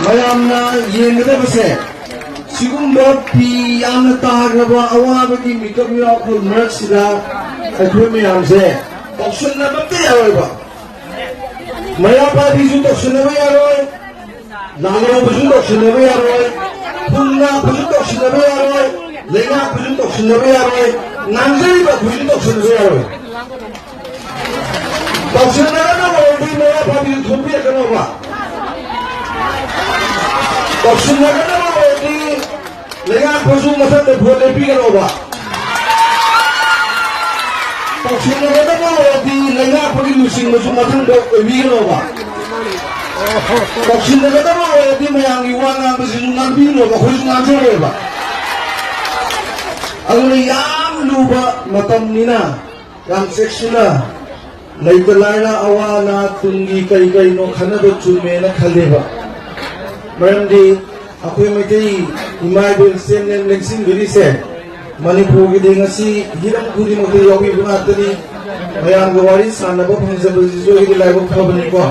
mayamna yengadabase sigumba pi yamna tahagraba awabagi mikap yakhul maraksida akhoi mayamse toksunna batte yaroiba mayapadisu toksunna yaroi nalo busu toksunna yaroi punna busu toksunna yaroi lenga busu toksunna yaroi nanjaiba busu toksunna yaroi toksunna na wodi mayapadisu thumbi kanoba toksunna na wodi lenga busu masate phole pi kanoba toksunna na wodi lenga pholi lusing busu mathang do pi kanoba toksunna na wodi mayangi wana busu ngambi no ba khoi ngamjore ba aguni yam luba matamnina yam sexuna leitalaina awana tungi kai kai no khanado chume na khaleba marandi akhoi maitei imai bil semnen lengsing giri se manipur gi dengasi hiram khudi mo yogi bunatani mayam gawari sanaba phangjabu jo gi laibo khabani ko